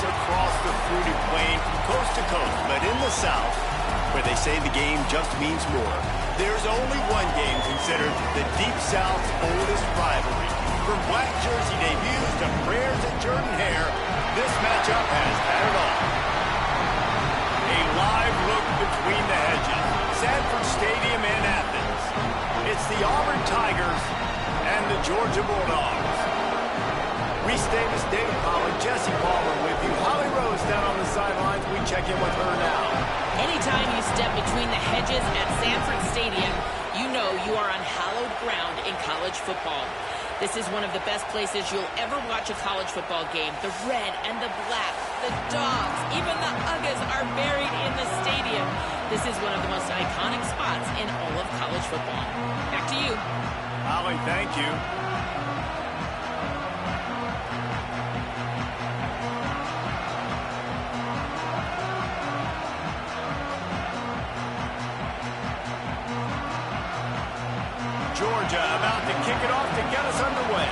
across the fruity plain from coast to coast, but in the South, where they say the game just means more, there's only one game considered the Deep South's oldest rivalry. From black jersey debuts to prayers at Jordan Hare, this matchup has had it all. A live look between the hedges, Sanford Stadium in Athens. It's the Auburn Tigers and the Georgia Bulldogs. Reese Davis, David Powell, Jesse Palmer with you. Holly Rose down on the sidelines. We check in with her now. Anytime you step between the hedges at Sanford Stadium, you know you are on hallowed ground in college football. This is one of the best places you'll ever watch a college football game. The red and the black, the dogs, even the Uggas are buried in the stadium. This is one of the most iconic spots in all of college football. Back to you. Holly, thank you. Georgia about to kick it off to get us underway.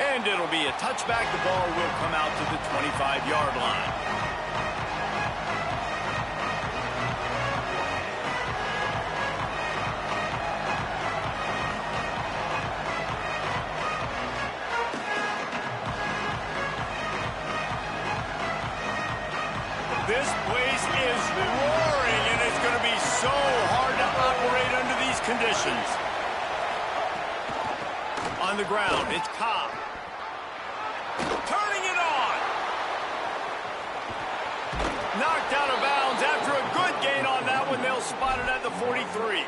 And it'll be a touchback. The ball will come out to the 25-yard line. This place is roaring, and it's going to be so hard to operate under these conditions. On the ground, it's Cobb. Turning it on. Knocked out of bounds after a good gain on that one. They'll spot it at the 43.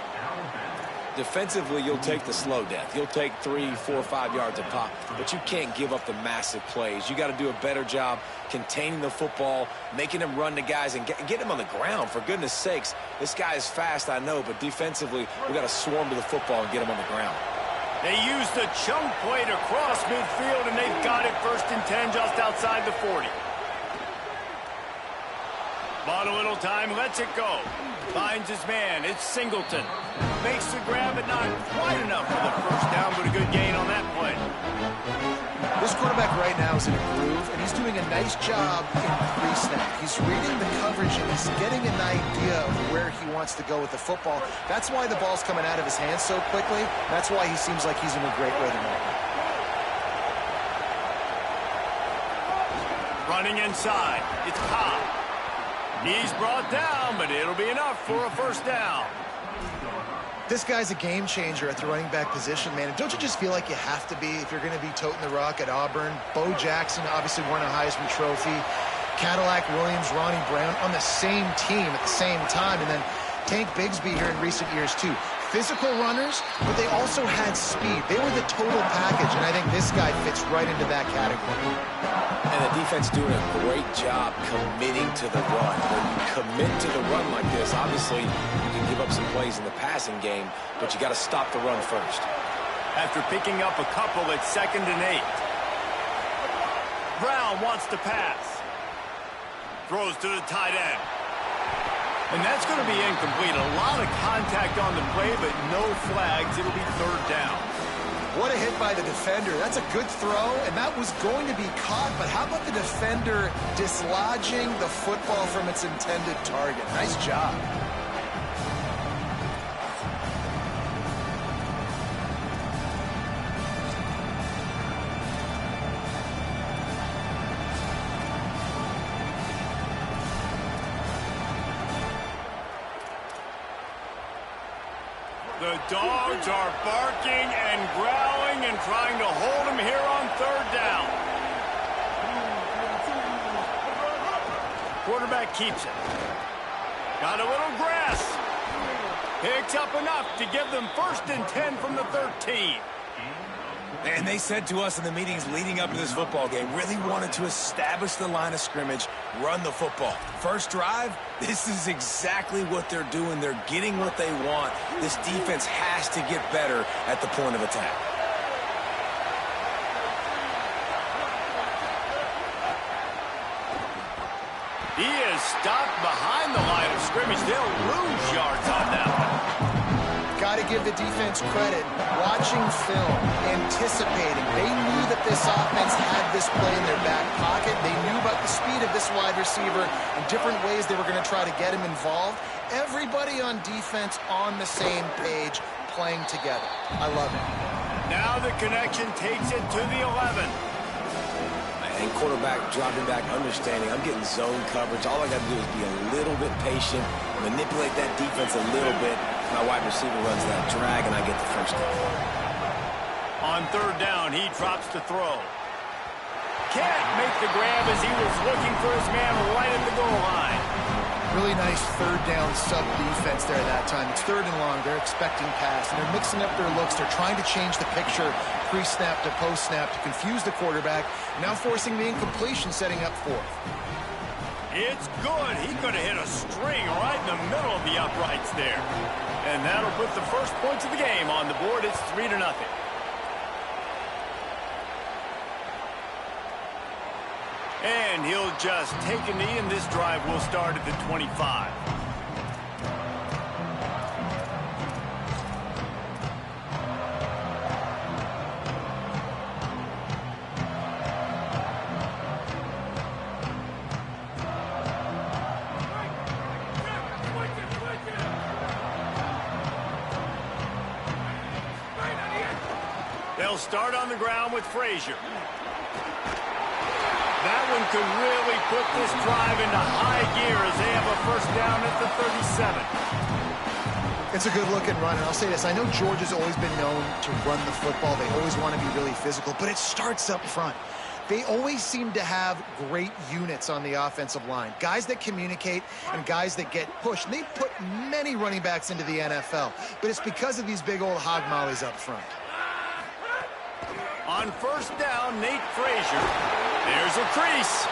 Defensively, you'll take the slow death. You'll take 3, 4, 5 yards a pop, but you can't give up the massive plays. You got to do a better job containing the football, making them run to guys, and get them on the ground. For goodness sakes, this guy is fast, I know, but defensively, we got to swarm to the football and get him on the ground. They used the chunk play to cross midfield, and they've got it 1st and 10 just outside the 40. Bought a little time, lets it go. Finds his man, it's Singleton. Makes the grab, but not quite enough for the first down, but a good gain on that play. This quarterback right now is in a groove, and he's doing a nice job in pre-snap. He's reading the coverage, and he's getting an idea of where he wants to go with the football. That's why the ball's coming out of his hands so quickly. That's why he seems like he's in a great rhythm right now. Running inside, it's Cobb. He's brought down, but it'll be enough for a first down. This guy's a game changer at the running back position, man. And don't you just feel like you have to be if you're going to be toting the rock at Auburn? Bo Jackson obviously won a Heisman Trophy. Cadillac Williams, Ronnie Brown on the same team at the same time. And then Tank Bigsby here in recent years, too. Physical runners, but they also had speed. They were the total package, and I think this guy fits right into that category. And the defense doing a great job committing to the run. When you commit to the run like this, obviously you can give up some plays in the passing game, but you got to stop the run first. After picking up a couple, it's 2nd and 8. Brown wants to pass. Throws to the tight end. And that's going to be incomplete. A lot of contact on the play, but no flags. It'll be 3rd down. What a hit by the defender. That's a good throw, and that was going to be caught. But how about the defender dislodging the football from its intended target? Nice job. The dogs are barking and growling and trying to hold him here on 3rd down. Quarterback keeps it. Got a little grass. Picks up enough to give them 1st and 10 from the 13. And they said to us in the meetings leading up to this football game, really wanted to establish the line of scrimmage, run the football. First drive, this is exactly what they're doing. They're getting what they want. This defense has to get better at the point of attack. He is stopped behind the line of scrimmage. They'll lose yards on that one. got to give the defense credit. Watching film, anticipating. They knew that this offense had this play in their back pocket. They knew about the speed of this wide receiver and different ways they were going to try to get him involved. Everybody on defense on the same page, playing together. I love it. Now the connection takes it to the 11. And quarterback dropping back, understanding I'm getting zone coverage. All I got to do is be a little bit patient, manipulate that defense a little bit. My wide receiver runs that drag, and I get the first down. On third down, he drops to throw. Can't make the grab as he was looking for his man right at the goal line. Really nice third down sub-defense there that time. It's third and long. They're expecting pass, and they're mixing up their looks. They're trying to change the picture pre-snap to post-snap to confuse the quarterback, now forcing the incompletion, setting up fourth. It's good. He could have hit a string right in the middle of the uprights there. And that'll put the first points of the game on the board. It's 3-0. And he'll just take a knee, and this drive will start at the 25. They'll start on the ground with Frazier. That one could really put this drive into high gear as they have a first down at the 37. It's a good-looking run, and I'll say this. I know Georgia's always been known to run the football. They always want to be really physical, but it starts up front. They always seem to have great units on the offensive line. Guys that communicate and guys that get pushed. And they put many running backs into the NFL, but it's because of these big old hog mollies up front. On first down, Nate Frazier. There's a crease.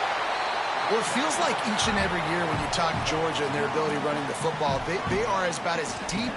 Well, it feels like each and every year when you talk Georgia and their ability running the football, they are about as deep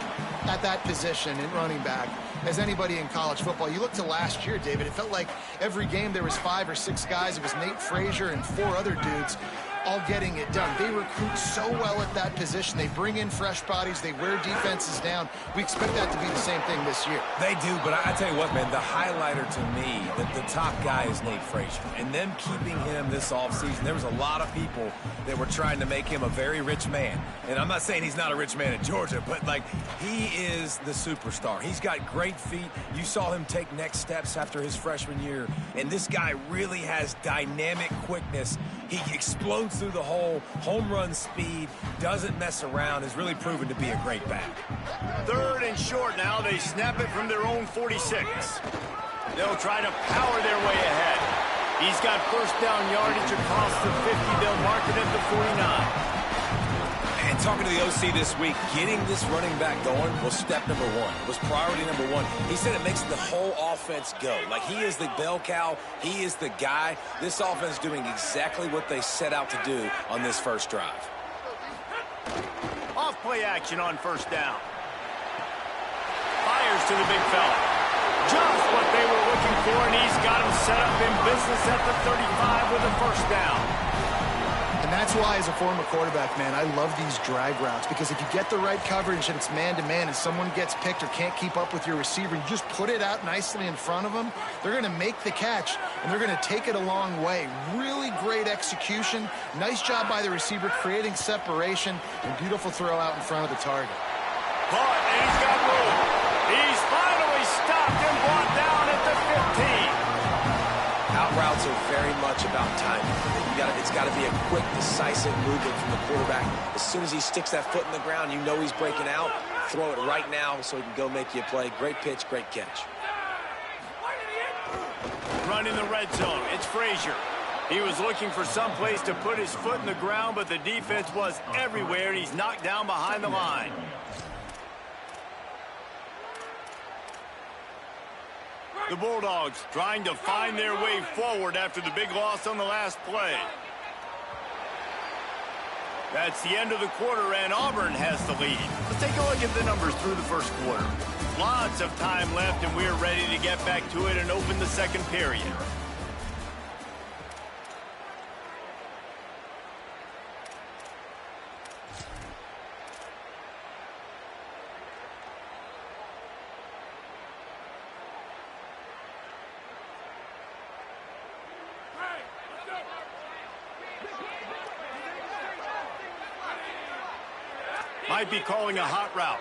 at that position in running back as anybody in college football. You look to last year, David, it felt like every game there was 5 or 6 guys. It was Nate Frazier and 4 other dudes all getting it done. They recruit so well at that position. They bring in fresh bodies. They wear defenses down. We expect that to be the same thing this year. They do, but I tell you what, man, the highlighter to me, the top guy is Nate Frazier. And them keeping him this offseason, there was a lot of people that were trying to make him a very rich man. And I'm not saying he's not a rich man in Georgia, but, like, he is the superstar. He's got great feet. You saw him take next steps after his freshman year. And this guy really has dynamic quickness. He explodes through the hole, home run speed, doesn't mess around, has really proven to be a great back. Third and short now. They snap it from their own 46. They'll try to power their way ahead. He's got first down yardage across the 50. They'll mark it at the 49. And talking to the OC this week, getting this running back going was step number 1. It was priority number 1. He said it makes the whole offense go. Like, he is the bell cow. He is the guy. This offense doing exactly what they set out to do on this first drive. Off play action on first down. Fires to the big fella. Just what they were looking for, and he's got him set up in business at the 35 with a first down. And that's why, as a former quarterback, man, I love these drag routes, because if you get the right coverage and it's man-to-man and someone gets picked or can't keep up with your receiver, you just put it out nicely in front of them, they're going to make the catch, and they're going to take it a long way. Really great execution. Nice job by the receiver creating separation, and beautiful throw out in front of the target. Caught, and he's got room. He's finally stopped and brought down at the 15. Out routes are very much about timing. It's got to be a quick, decisive movement from the quarterback. As soon as he sticks that foot in the ground, you know he's breaking out. Throw it right now so he can go make you a play. Great pitch, great catch. Run in the red zone. It's Frazier. He was looking for some place to put his foot in the ground, but the defense was everywhere, and he's knocked down behind the line. The Bulldogs trying to find their way forward after the big loss on the last play. That's the end of the quarter, and Auburn has the lead. Let's take a look at the numbers through the first quarter. Lots of time left, and we're ready to get back to it and open the second period. Might be calling a hot route.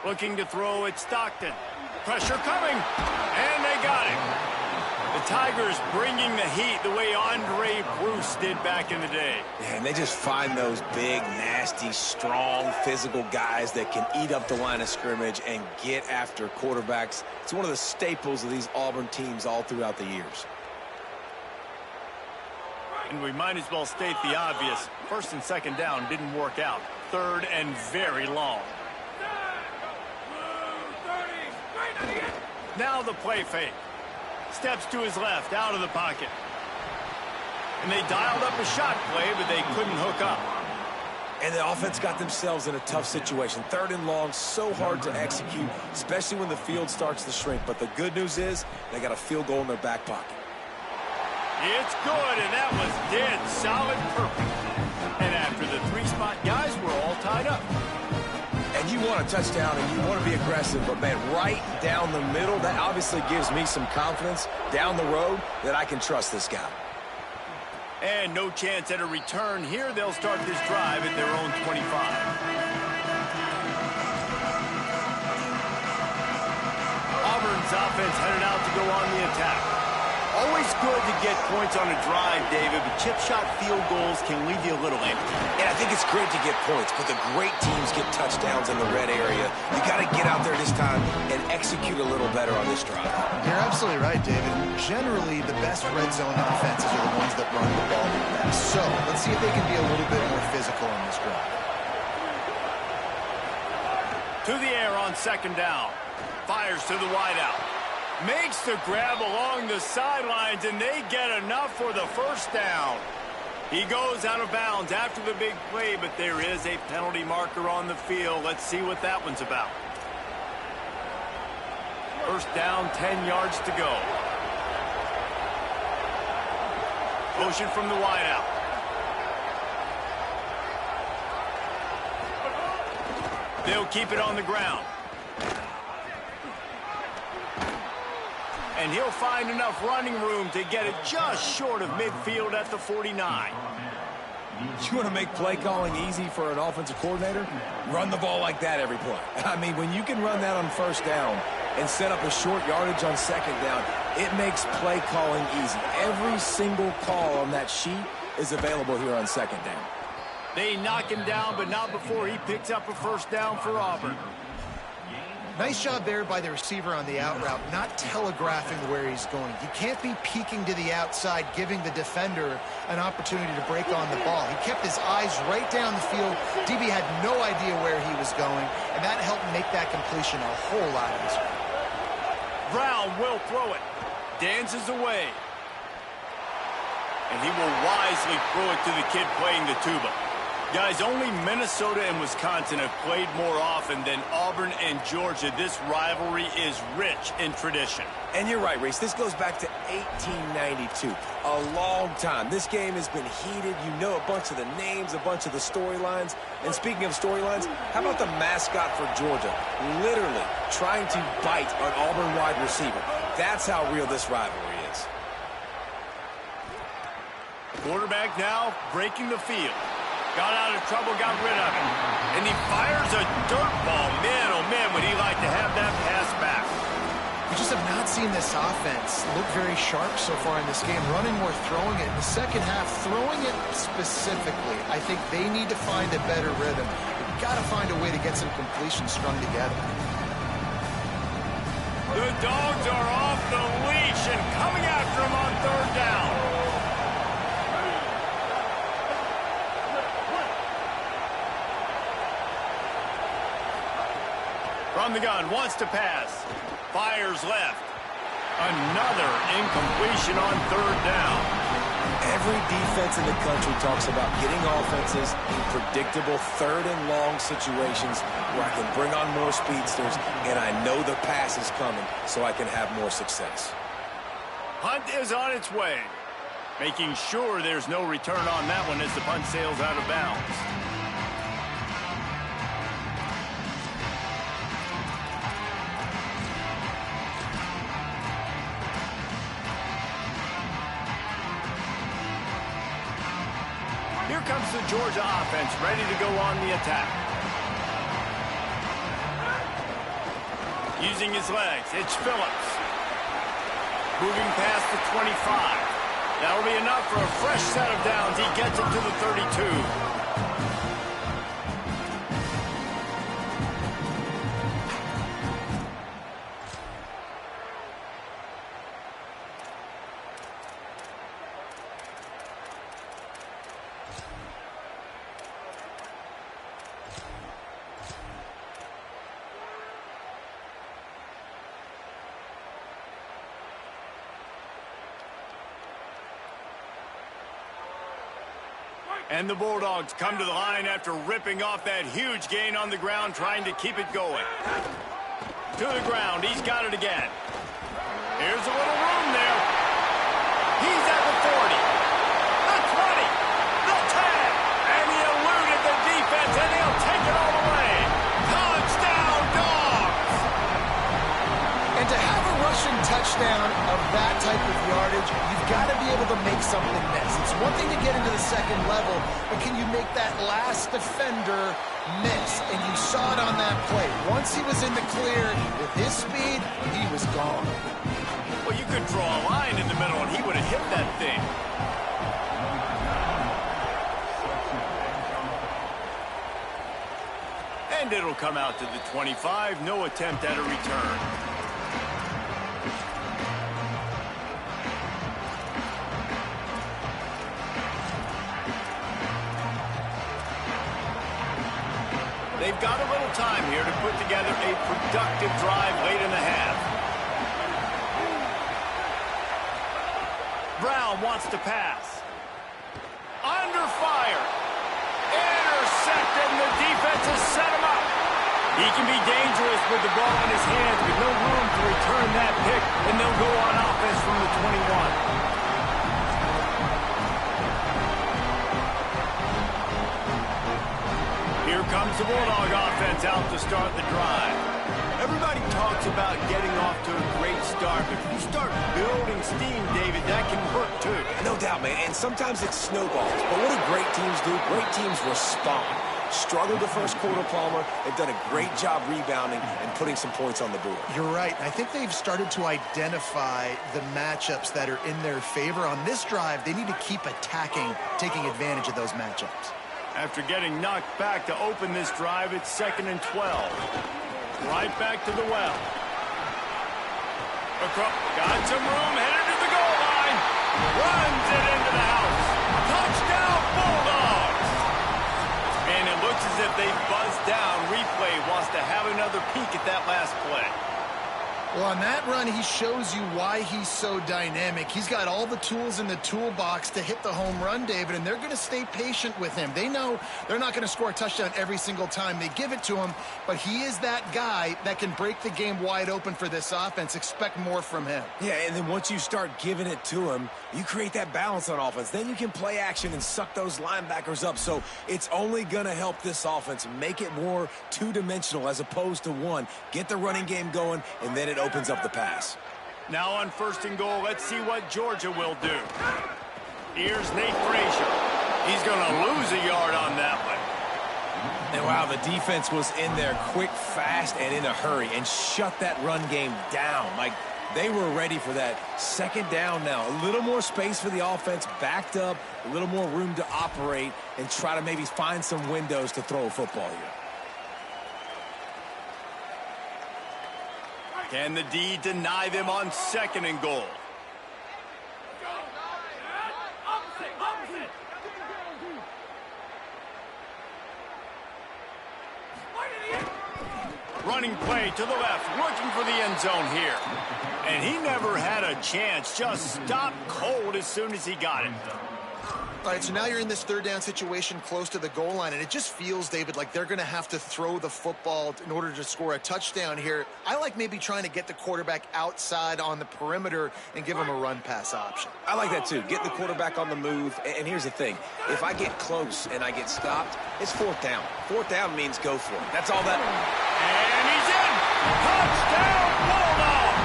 Looking to throw at Stockton. Pressure coming, and they got it. The Tigers bringing the heat the way Andre Bruce did back in the day. And they just find those big, nasty, strong, physical guys that can eat up the line of scrimmage and get after quarterbacks. It's one of the staples of these Auburn teams all throughout the years. And we might as well state the obvious. First and second down didn't work out. Third and very long. Now the play fake. Steps to his left, out of the pocket. And they dialed up a shot play, but they couldn't hook up. And the offense got themselves in a tough situation. Third and long, so hard to execute, especially when the field starts to shrink. But the good news is they got a field goal in their back pocket. It's good, and that was dead solid perfect. And after the three-spot guys were all tied up. And you want a touchdown and you want to be aggressive, but, man, right down the middle, that obviously gives me some confidence down the road that I can trust this guy. And no chance at a return here. They'll start this drive at their own 25. Auburn's offense headed out to go on the attack. Always good to get points on a drive, David, but chip shot field goals can leave you a little empty. And I think it's great to get points, but the great teams get touchdowns in the red area. You got to get out there this time and execute a little better on this drive. You're absolutely right, David. Generally, the best red zone offenses are the ones that run the ball the best. So let's see if they can be a little bit more physical on this drive. To the air on second down. Fires to the wideout. Makes the grab along the sidelines, and they get enough for the first down. He goes out of bounds after the big play, but there is a penalty marker on the field. Let's see what that one's about. First down, 10 yards to go. Motion from the wideout. They'll keep it on the ground. And he'll find enough running room to get it just short of midfield at the 49. You want to make play calling easy for an offensive coordinator? Run the ball like that every play. I mean, when you can run that on first down and set up a short yardage on second down, it makes play calling easy. Every single call on that sheet is available here on second down. They knock him down, but not before he picks up a first down for Auburn. Nice job there by the receiver on the out route, not telegraphing where he's going. You can't be peeking to the outside, giving the defender an opportunity to break on the ball. He kept his eyes right down the field. DB had no idea where he was going, and that helped make that completion a whole lot easier. Brown will throw it. Dances away. And he will wisely throw it to the kid playing the tuba. Guys, only Minnesota and Wisconsin have played more often than Auburn and Georgia. This rivalry is rich in tradition. And you're right, Reese. This goes back to 1892. A long time. This game has been heated. You know a bunch of the names, a bunch of the storylines. And speaking of storylines, how about the mascot for Georgia? Literally trying to bite an Auburn wide receiver. That's how real this rivalry is. Quarterback now breaking the field. Got out of trouble, got rid of it. And he fires a dirt ball. Man, oh man, would he like to have that pass back. We just have not seen this offense look very sharp so far in this game. Running or throwing it. In the second half, throwing it specifically, I think they need to find a better rhythm. They've got to find a way to get some completions strung together. The dogs are off the leash and coming after him on third down. From the gun, wants to pass. Fires left. Another incompletion on third down. Every defense in the country talks about getting offenses in predictable third and long situations where I can bring on more speedsters and I know the pass is coming so I can have more success. Punt is on its way. Making sure there's no return on that one as the punt sails out of bounds. Here comes the Georgia offense ready to go on the attack. Using his legs, it's Phillips. Moving past the 25. That'll be enough for a fresh set of downs. He gets it to the 32. And the Bulldogs come to the line after ripping off that huge gain on the ground, trying to keep it going. To the ground, he's got it again. Here's a little room there. He's at the 40, the 20, the 10, and he eluded the defense, and he'll take it all the way. Touchdown, Dogs! And to have a rushing touchdown of that type of yardage, you've got to be able to make something miss. It's one thing to get into the second level, but can you make that last defender miss? And you saw it on that play. Once he was in the clear, with his speed, he was gone. Well, you could draw a line in the middle, and he would have hit that thing. And it'll come out to the 25. No attempt at a return. They've got a little time here to put together a productive drive late in the half. Brown wants to pass. Under fire. Intercepted, and the defense has set him up. He can be dangerous with the ball in his hands, with no room to return that pick, and they'll go on offense from the 21. Here comes the Bulldog offense out to start the drive. Everybody talks about getting off to a great start, but if you start building steam, David, that can hurt too. No doubt, man, and sometimes it snowballs. But what do great teams do? Great teams respond. Struggled the first quarter, Palmer. They've done a great job rebounding and putting some points on the board. You're right. I think they've started to identify the matchups that are in their favor. On this drive, they need to keep attacking, taking advantage of those matchups. After getting knocked back to open this drive, it's 2nd and 12. Right back to the well. Got some room, headed to the goal line. Runs it into the house. Touchdown, Bulldogs! And it looks as if they buzzed down. Replay wants to have another peek at that last play. Well, on that run, he shows you why he's so dynamic. He's got all the tools in the toolbox to hit the home run, David, and they're going to stay patient with him. They know they're not going to score a touchdown every single time they give it to him, but he is that guy that can break the game wide open for this offense. Expect more from him. Yeah, and then once you start giving it to him, you create that balance on offense. Then you can play action and suck those linebackers up. So it's only going to help this offense make it more two-dimensional as opposed to one. Get the running game going, and then it opens up the pass. Now on 1st and goal, let's see what Georgia will do. Here's Nate Frazier. He's going to lose a yard on that one. And wow, the defense was in there quick, fast, and in a hurry and shut that run game down. Like, they were ready for that 2nd down now. A little more space for the offense, backed up, a little more room to operate and try to maybe find some windows to throw a football here. Can the D deny them on 2nd and goal? Running play to the left, looking for the end zone here. And he never had a chance, just stopped cold as soon as he got it. All right, so now you're in this 3rd down situation close to the goal line, and it just feels, David, like they're going to have to throw the football in order to score a touchdown here. I like maybe trying to get the quarterback outside on the perimeter and give him a run-pass option. I like that, too. Get the quarterback on the move. And here's the thing. If I get close and I get stopped, it's 4th down. 4th down means go for it. That's all that. And he's in. Touchdown, Bulldogs!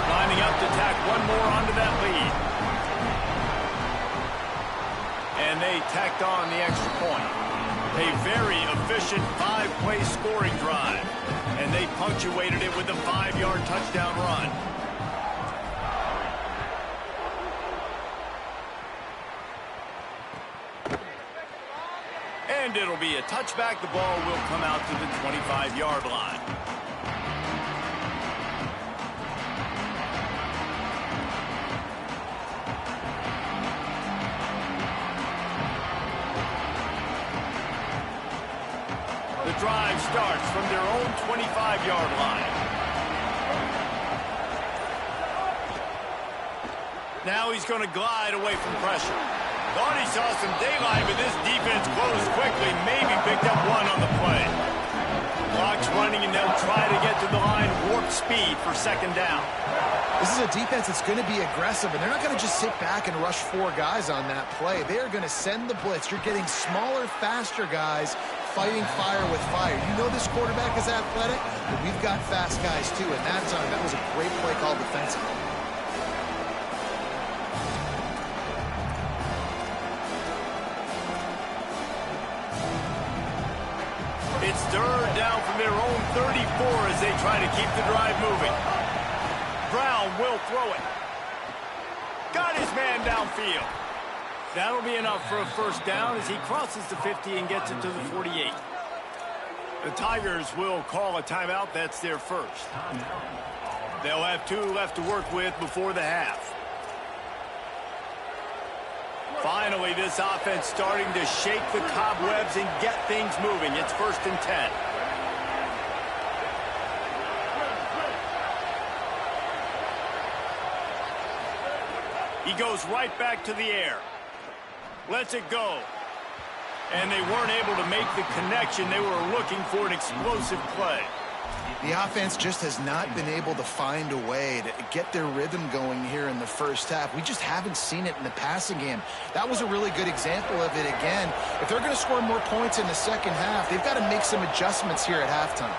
Lining up to tack one more onto that lead. and they tacked on the extra point. A very efficient 5-play scoring drive, and they punctuated it with a 5-yard touchdown run. And it'll be a touchback. The ball will come out to the 25-yard line. The drive starts from their own 25-yard line. Now he's going to glide away from pressure. Thought he saw some daylight, but this defense closed quickly. Maybe picked up one on the play. Clock's running, and they'll try to get to the line warp speed for second down. This is a defense that's going to be aggressive, and they're not going to just sit back and rush 4 guys on that play. They are going to send the blitz. You're getting smaller, faster guys fighting fire with fire. You know this quarterback is athletic, but we've got fast guys too. And that time, that was a great play call defensively. It's third down from their own 34 as they try to keep the drive moving. Brown will throw it. Got his man downfield. That'll be enough for a first down as he crosses the 50 and gets it to the 48. The Tigers will call a timeout. That's their first. They'll have 2 left to work with before the half. Finally, this offense starting to shake the cobwebs and get things moving. It's 1st and 10. He goes right back to the air. Lets it go. And they weren't able to make the connection. They were looking for an explosive play. The offense just has not been able to find a way to get their rhythm going here in the first half. We just haven't seen it in the passing game. That was a really good example of it again. If they're going to score more points in the second half, they've got to make some adjustments here at halftime.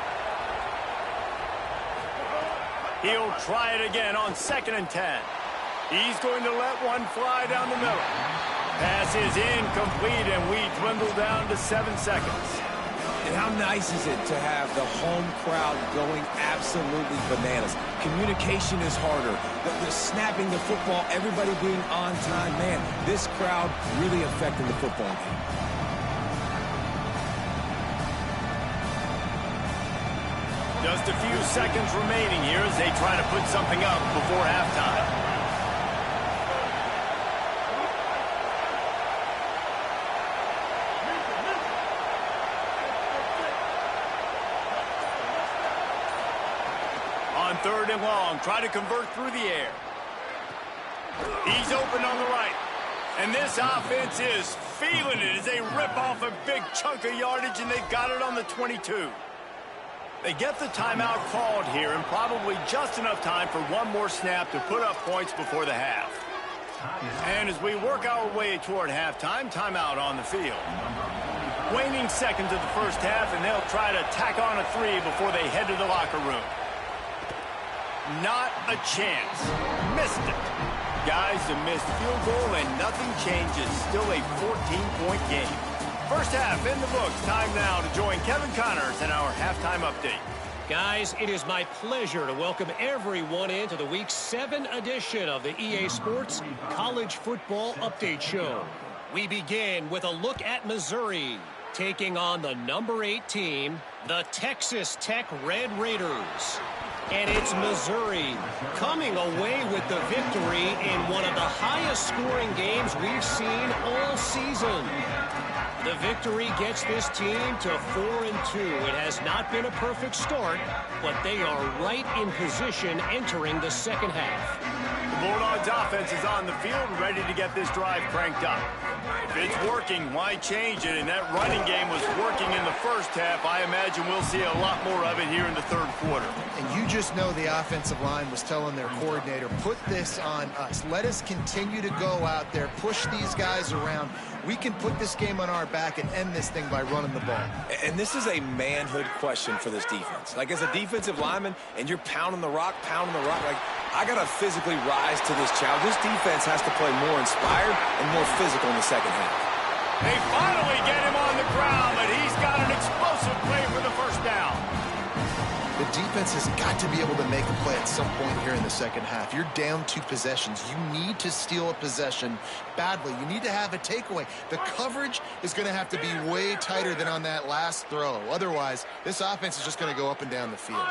He'll try it again on 2nd and 10. He's going to let one fly down the middle. Pass is incomplete, and we dwindle down to 7 seconds. And how nice is it to have the home crowd going absolutely bananas? Communication is harder. The snapping the football, everybody being on time. Man, this crowd really affecting the football game. Just a few seconds remaining here as they try to put something up before halftime. On 3rd and long, try to convert through the air. He's open on the right. And this offense is feeling it as they rip off a big chunk of yardage, and they've got it on the 22. They get the timeout called here, and probably just enough time for one more snap to put up points before the half. And as we work our way toward halftime, timeout on the field. Waning seconds of the first half, and they'll try to tack on a 3 before they head to the locker room. Not a chance. Missed it. Guys, a missed field goal and nothing changes. Still a 14-point game. First half in the books. Time now to join Kevin Connors in our halftime update. Guys, it is my pleasure to welcome everyone into the Week 7 edition of the EA Sports College Football Update Show. We begin with a look at Missouri, taking on the number 8 team, the Texas Tech Red Raiders. And it's Missouri coming away with the victory in one of the highest scoring games we've seen all season. The victory gets this team to 4-2. It has not been a perfect start, but they are right in position entering the second half. The Bulldogs offense is on the field, ready to get this drive cranked up. If it's working, why change it? And that running game was working in the first half. I imagine we'll see a lot more of it here in the third quarter. And you just know the offensive line was telling their coordinator, put this on us. Let us continue to go out there, push these guys around. We can put this game on our back and end this thing by running the ball. And this is a manhood question for this defense. Like, as a defensive lineman, and you're pounding the rock, like, I got to physically rise to this challenge. This defense has to play more inspired and more physical in the second half. They finally get him on the ground, but he's got an explosive play for the first down. The defense has got to be able to make a play at some point here in the second half. You're down 2 possessions. You need to steal a possession badly. You need to have a takeaway. The coverage is going to have to be way tighter than on that last throw. Otherwise, this offense is just going to go up and down the field.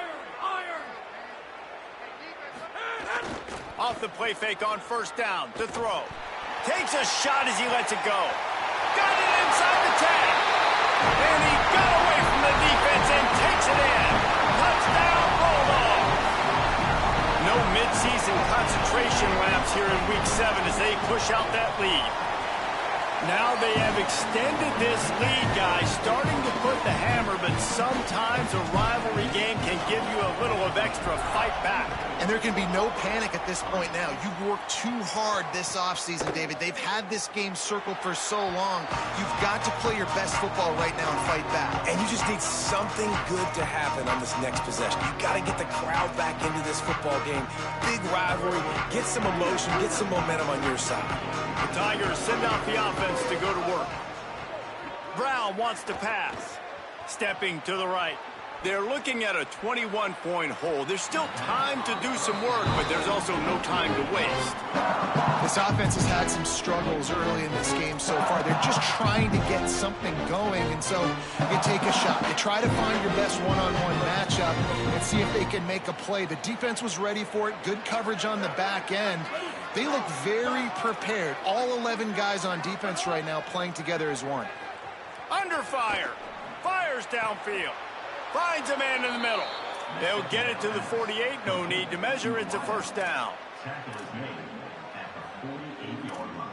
Off the play fake on first down. To throw. Takes a shot as he lets it go. Got it inside the 10. And he got away from the defense and takes it in. Touchdown, Bulldog. No midseason concentration laps here in Week 7 as they push out that lead. Now they have extended this lead, guys, starting to put the hammer, but sometimes a rivalry game can give you a little of extra fight back. And there can be no panic at this point now. You've worked too hard this offseason, David. They've had this game circled for so long. You've got to play your best football right now and fight back. And you just need something good to happen on this next possession. You got to get the crowd back into this football game. Big rivalry. Get some emotion. Get some momentum on your side. The Tigers send out the offense to go to work. Brown wants to pass. Stepping to the right. They're looking at a 21-point hole. There's still time to do some work, but there's also no time to waste. This offense has had some struggles early in this game so far. They're just trying to get something going, and so you take a shot. You try to find your best one-on-one matchup and see if they can make a play. The defense was ready for it. Good coverage on the back end. They look very prepared. All 11 guys on defense right now playing together as one. Under fire. Fires downfield. Finds a man in the middle. They'll get it to the 48. No need to measure. It's a first down. Tackle is made at the 48-yard line.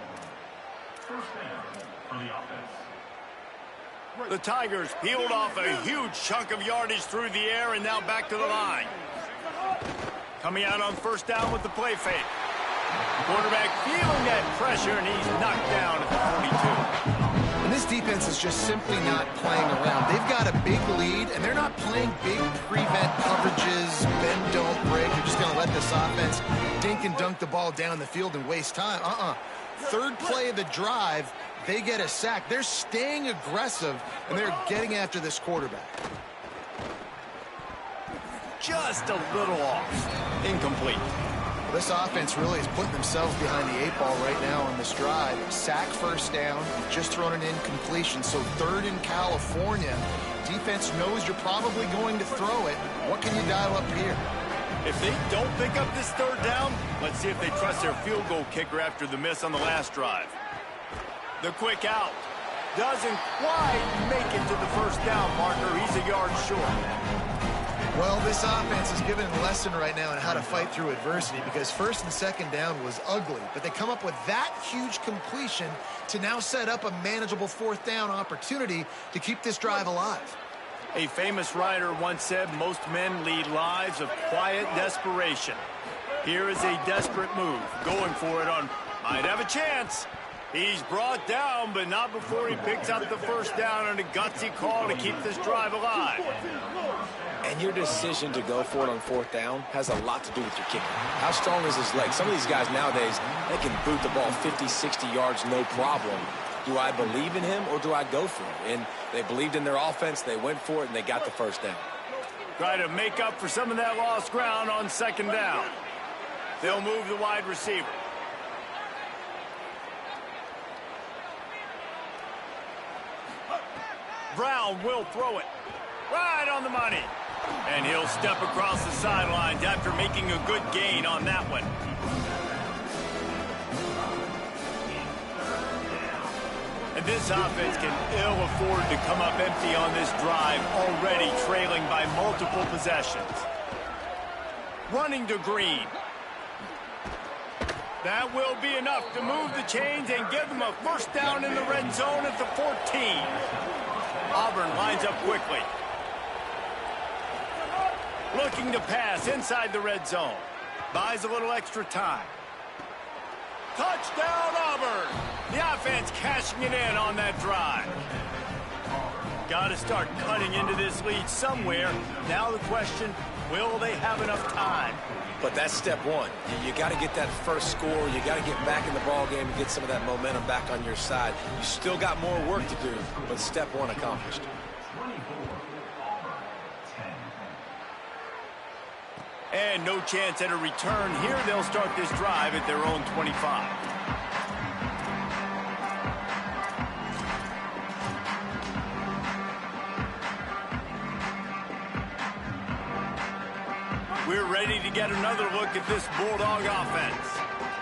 First down for the offense. The Tigers peeled off a huge chunk of yardage through the air and now back to the line. Coming out on first down with the play fake. Quarterback feeling that pressure, and he's knocked down at the 42. And this defense is just simply not playing around. They've got a big lead, and they're not playing big prevent coverages, bend, don't break. They're just going to let this offense dink and dunk the ball down the field and waste time. Third play of the drive, they get a sack. They're staying aggressive, and they're getting after this quarterback. Just a little off. Incomplete. This offense really is putting themselves behind the 8 ball right now on this drive. Sack first down, just thrown an incompletion. So third in California. Defense knows you're probably going to throw it. What can you dial up here? If they don't pick up this third down, let's see if they trust their field goal kicker after the miss on the last drive. The quick out. Doesn't quite make it to the first down marker. He's a yard short. Well, this offense is given a lesson right now on how to fight through adversity, because first and second down was ugly, but they come up with that huge completion to now set up a manageable fourth down opportunity to keep this drive alive. A famous writer once said, most men lead lives of quiet desperation. Here is a desperate move, going for it on might have a chance. He's brought down, but not before he picks up the first down on a gutsy call to keep this drive alive. And your decision to go for it on fourth down has a lot to do with your kicker. How strong is his leg? Some of these guys nowadays, they can boot the ball 50, 60 yards, no problem. Do I believe in him or do I go for it? And they believed in their offense, they went for it, and they got the first down. Try to make up for some of that lost ground on second down. They'll move the wide receiver. Brown will throw it. Right on the money. And he'll step across the sidelines after making a good gain on that one. And this offense can ill afford to come up empty on this drive, already trailing by multiple possessions. Running to Green. That will be enough to move the chains and give them a first down in the red zone at the 14. Auburn lines up quickly. Looking to pass inside the red zone. Buys a little extra time. Touchdown, Auburn! The offense cashing it in on that drive. got to start cutting into this lead somewhere. Now the question, will they have enough time? But that's step one. You got to get that first score. You got to get back in the ball game and get some of that momentum back on your side. You still got more work to do, but step one accomplished. And no chance at a return here. They'll start this drive at their own 25. We're ready to get another look at this Bulldog offense.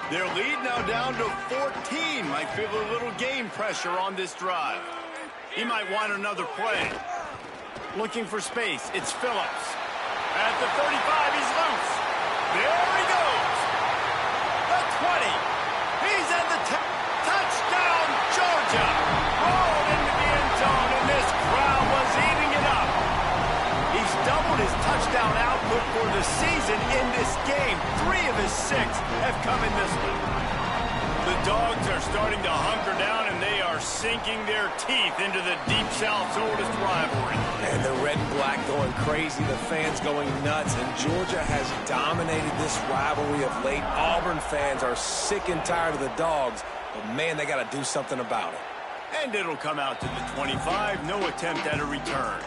Their lead now down to 14. Might feel a little game pressure on this drive. He might want another play. Looking for space. It's Phillips. At the 35, he's loose. There he goes. The 20. He's at the 10. Touchdown, Georgia. Rolled into the end zone, and this crowd was eating it up. He's doubled his touchdown output for the season in this game. 3 of his 6 have come in this one. The Dogs are starting to hunker down, and they are sinking their teeth into the Deep South's oldest rivalry. And the red and black going crazy, the fans going nuts, and Georgia has dominated this rivalry of late. Auburn fans are sick and tired of the Dogs, but man, they got to do something about it. And it'll come out to the 25. No attempt at a return.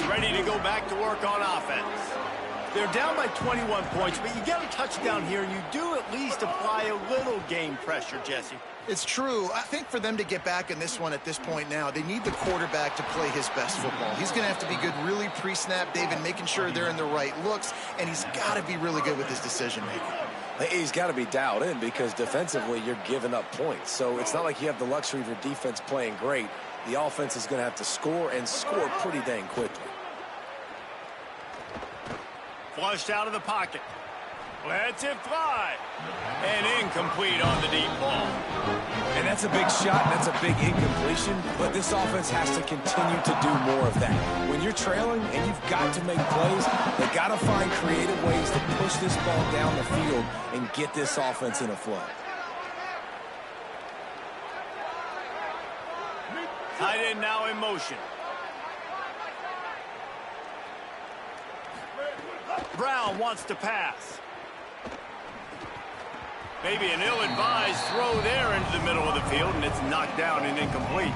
Ready to go back to work on offense. They're down by 21 points, but you get a touchdown here, and you do at least apply a little game pressure, Jesse. It's true. I think for them to get back in this one at this point now, they need the quarterback to play his best football. He's going to have to be good really pre-snap, David, making sure they're in the right looks, and he's got to be really good with his decision-making. He's got to be dialed in because defensively you're giving up points. So it's not like you have the luxury of your defense playing great. The offense is going to have to score and score pretty dang quickly. Flushed out of the pocket. Lets it fly. And incomplete on the deep ball. And that's a big shot. That's a big incompletion. But this offense has to continue to do more of that. When you're trailing and you've got to make plays, they got to find creative ways to push this ball down the field and get this offense in a flow. Tight end now in motion. Brown wants to pass. Maybe an ill-advised throw there into the middle of the field, and it's knocked down and incomplete.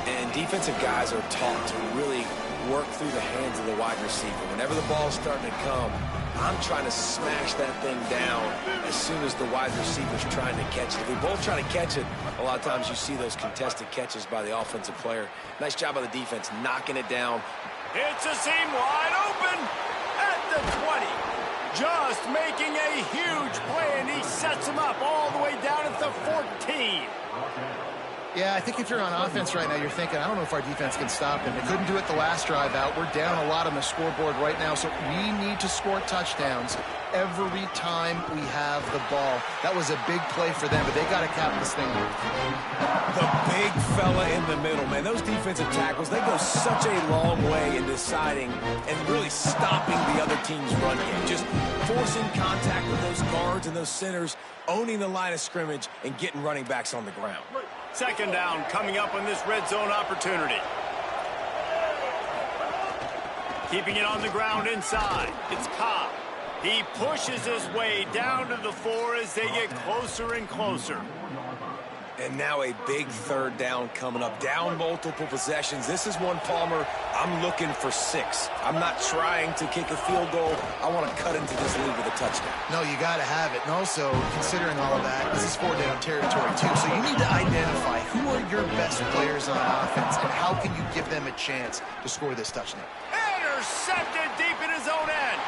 And defensive guys are taught to really work through the hands of the wide receiver. Whenever the ball is starting to come, I'm trying to smash that thing down as soon as the wide receiver's trying to catch it. If we both try to catch it, a lot of times you see those contested catches by the offensive player. Nice job by the defense knocking it down. It's a seam wide open at the 20. Just making a huge play, and he sets him up all the way down at the 14. Yeah, I think if you're on offense right now, you're thinking, I don't know if our defense can stop him. They couldn't do it the last drive out. We're down a lot on the scoreboard right now, so we need to score touchdowns every time we have the ball. That was a big play for them, but they got to cap this thing. The big fella in the middle, man. Those defensive tackles, they go such a long way in deciding and really stopping the other team's run game. Just forcing contact with those guards and those centers, owning the line of scrimmage, and getting running backs on the ground. Second down coming up on this red zone opportunity. Keeping it on the ground inside. It's Cobb. He pushes his way down to the 4 as they get closer and closer. And now a big third down coming up. Down multiple possessions. This is one, Palmer, I'm looking for 6. I'm not trying to kick a field goal. I want to cut into this lead with a touchdown. No, you got to have it. And also, considering all of that, this is 4-down territory, too. So you need to identify who are your best players on offense and how can you give them a chance to score this touchdown. Intercepted deep in his own end.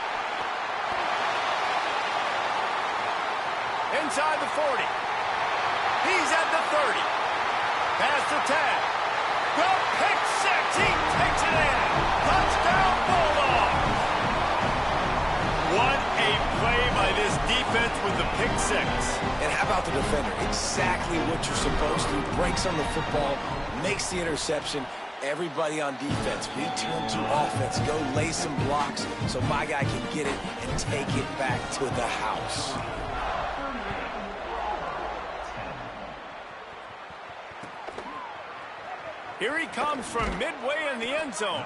Inside the 40. He's at the 30. Past the 10. The pick 6. He takes it in. Touchdown, Bulldogs. What a play by this defense with the pick 6. And how about the defender? Exactly what you're supposed to. Breaks on the football, makes the interception, Everybody on defense, return to offense. Go lay some blocks so my guy can get it and take it back to the house. Here he comes from midway in the end zone.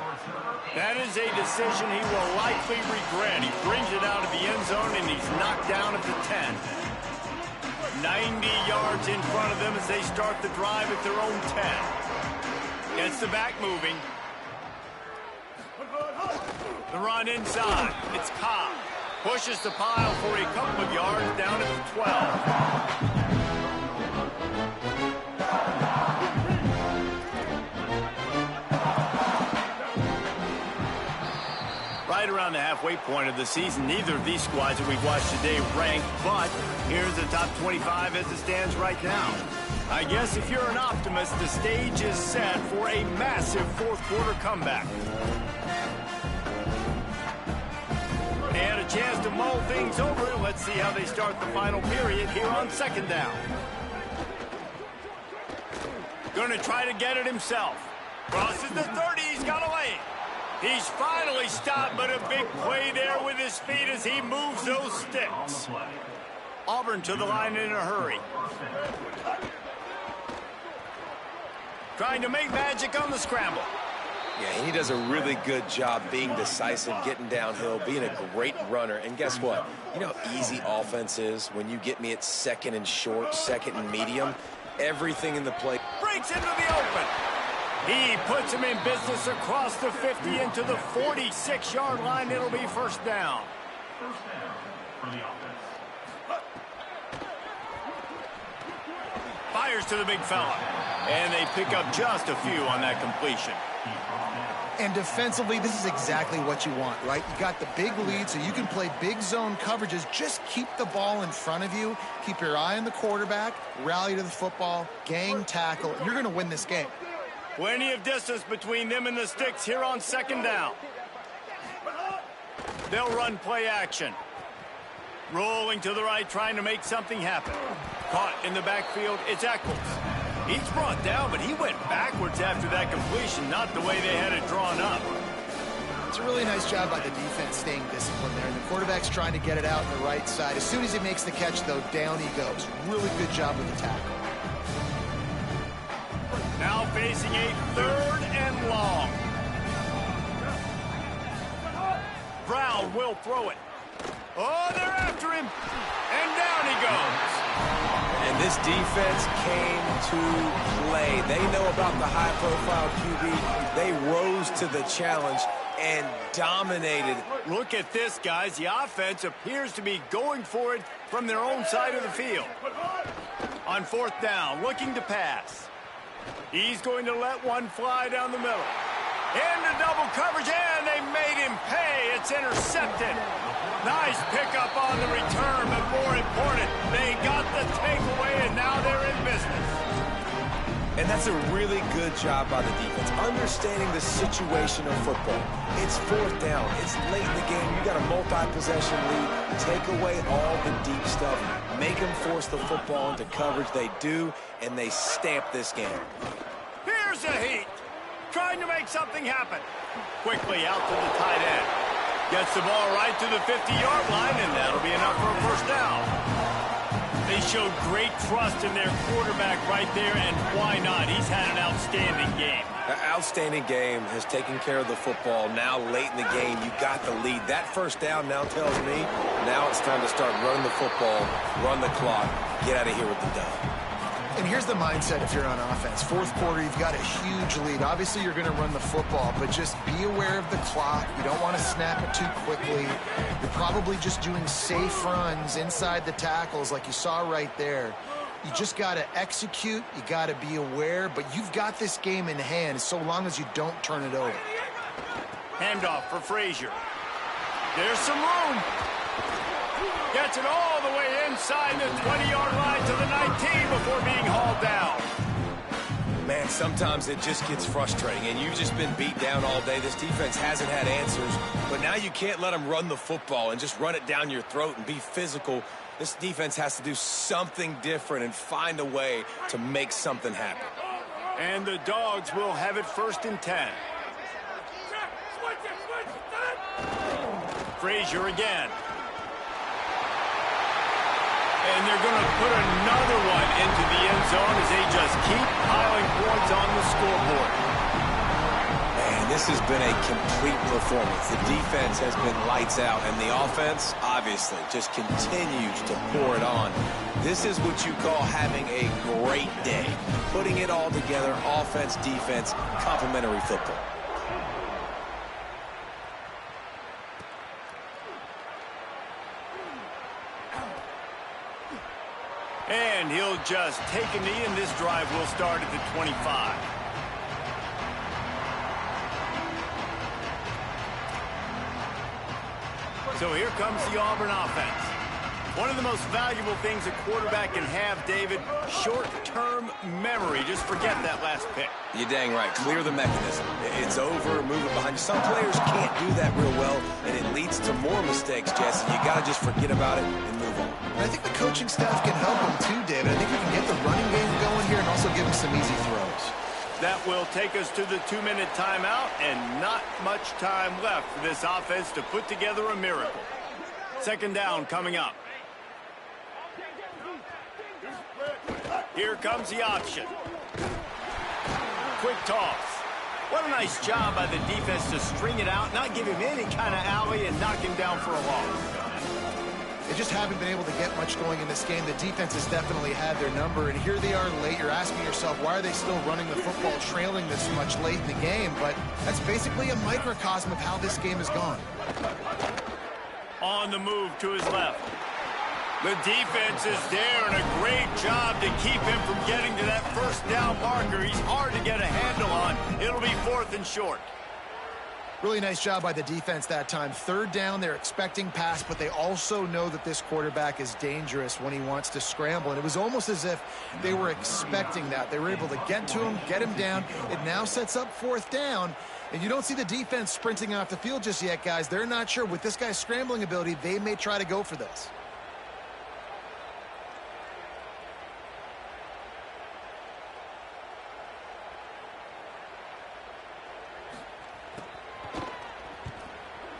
That is a decision he will likely regret. He brings it out of the end zone, and he's knocked down at the 10. 90 yards in front of them as they start the drive at their own 10. Gets the back moving. The run inside. It's Cobb. Pushes the pile for a couple of yards down at the 12. Right around the halfway point of the season, neither of these squads that we've watched today ranked, but here's the top 25 as it stands right now. I guess if you're an optimist, the stage is set for a massive fourth quarter comeback. They had a chance to mull things over. Let's see how they start the final period here on second down. Going to try to get it himself. Crosses the 30. He's got away. He's finally stopped, but a big play there with his feet as he moves those sticks. Auburn to the line in a hurry. Trying to make magic on the scramble. Yeah, he does a really good job being decisive, getting downhill, being a great runner. And guess what? You know how easy offense is when you get me at second and short, second and medium. Everything in the play. Breaks into the open. He puts him in business across the 50 into the 46-yard line. It'll be first down. First down for the offense. Fires to the big fella. And they pick up just a few on that completion. And defensively, this is exactly what you want, right? You got the big lead, so you can play big zone coverages. Just keep the ball in front of you. Keep your eye on the quarterback. Rally to the football. Gang tackle. And you're going to win this game. Plenty of distance between them and the sticks here on second down. They'll run play action. Rolling to the right, trying to make something happen. Caught in the backfield, it's Eccles. He's brought down, but he went backwards after that completion, not the way they had it drawn up. It's a really nice job by the defense staying disciplined there. And the quarterback's trying to get it out on the right side. As soon as he makes the catch, though, down he goes. Really good job with the tackle. Now facing a third and long. Brown will throw it. Oh, they're after him. And down he goes. And this defense came to play. They know about the high-profile QB. They rose to the challenge and dominated. Look at this, guys. The offense appears to be going for it from their own side of the field. On fourth down, looking to pass. He's going to let one fly down the middle. Into double coverage, and they made him pay. It's intercepted. Nice pickup on the return, but more important, they got the takeaway, and now they're in business. And that's a really good job by the defense, understanding the situation of football. It's fourth down. It's late in the game. You got a multi-possession lead. Take away all the deep stuff. Make them force the football into coverage. They do, and they stamp this game. Here's a heat. Trying to make something happen. Quickly out to the tight end. Gets the ball right to the 50-yard line, and that'll be enough for a first down. They showed great trust in their quarterback right there, and why not? He's had an outstanding game. An outstanding game, has taken care of the football. Now late in the game, you got the lead. That first down now tells me now it's time to start running the football, run the clock, get out of here with the dub. And here's the mindset if you're on offense. Fourth quarter, you've got a huge lead. Obviously, you're going to run the football, but just be aware of the clock. You don't want to snap it too quickly. You're probably just doing safe runs inside the tackles like you saw right there. You just got to execute. You got to be aware, but you've got this game in hand so long as you don't turn it over. Handoff for Frazier. There's some room. Gets it all the way inside the 20-yard line to the 19 before being hauled down. Man, sometimes it just gets frustrating, and you've just been beat down all day. This defense hasn't had answers, but now you can't let them run the football and just run it down your throat and be physical. This defense has to do something different and find a way to make something happen. And the Dogs will have it 1st and 10. Frazier again. And they're going to put another one into the end zone as they just keep piling points on the scoreboard. And this has been a complete performance. The defense has been lights out, and the offense, obviously, just continues to pour it on. This is what you call having a great day. Putting it all together, offense, defense, complementary football. And he'll just take a knee, and this drive will start at the 25. So here comes the Auburn offense. One of the most valuable things a quarterback can have, David, short-term memory. Just forget that last pick. You're dang right. Clear the mechanism. It's over, move it behind you. Some players can't do that real well, and it leads to more mistakes, Jesse. You got to just forget about it and move on. I think the coaching staff can help him too, David. I think we can get the running game going here and also give him some easy throws. That will take us to the 2-minute timeout, and not much time left for this offense to put together a miracle. 2nd down coming up. Here comes the option. Quick toss. What a nice job by the defense to string it out, not give him any kind of alley, and knock him down for a loss. They just haven't been able to get much going in this game. The defense has definitely had their number, and here they are late. You're asking yourself, why are they still running the football, trailing this much late in the game? But that's basically a microcosm of how this game has gone. On the move to his left. The defense is there, and a great job to keep him from getting to that 1st down marker. He's hard to get a handle on. It'll be 4th and short. Really nice job by the defense that time. 3rd down, they're expecting pass, but they also know that this quarterback is dangerous when he wants to scramble. And it was almost as if they were expecting that. They were able to get to him, get him down. It now sets up 4th down. And you don't see the defense sprinting off the field just yet, guys. They're not sure. With this guy's scrambling ability, they may try to go for this.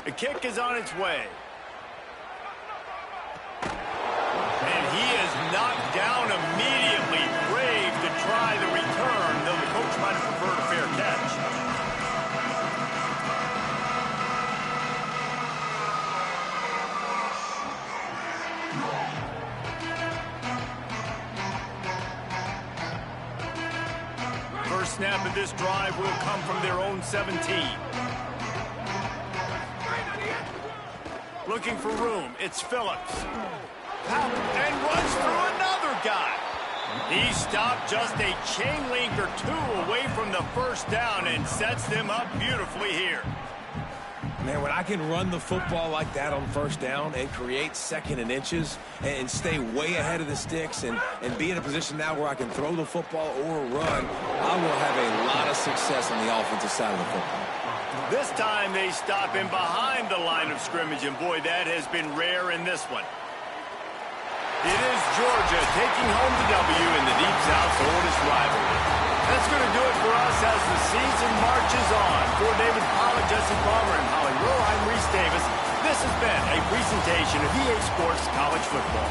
The kick is on its way. And he is knocked down immediately. Brave to try the return, though the coach might have preferred a fair catch. First snap of this drive will come from their own 17. Looking for room. It's Phillips. And runs through another guy. He stopped just a chain link or two away from the 1st down and sets them up beautifully here. Man, when I can run the football like that on 1st down and create 2nd and inches and stay way ahead of the sticks and be in a position now where I can throw the football or run, I will have a lot of success on the offensive side of the football. This time they stop him behind the line of scrimmage, and boy, that has been rare in this one. It is Georgia taking home the W in the Deep South's oldest rivalry. That's going to do it for us as the season marches on. For David Pollack, Jesse Palmer, and Holly Rowe, I'm Reese Davis. This has been a presentation of EA Sports College Football.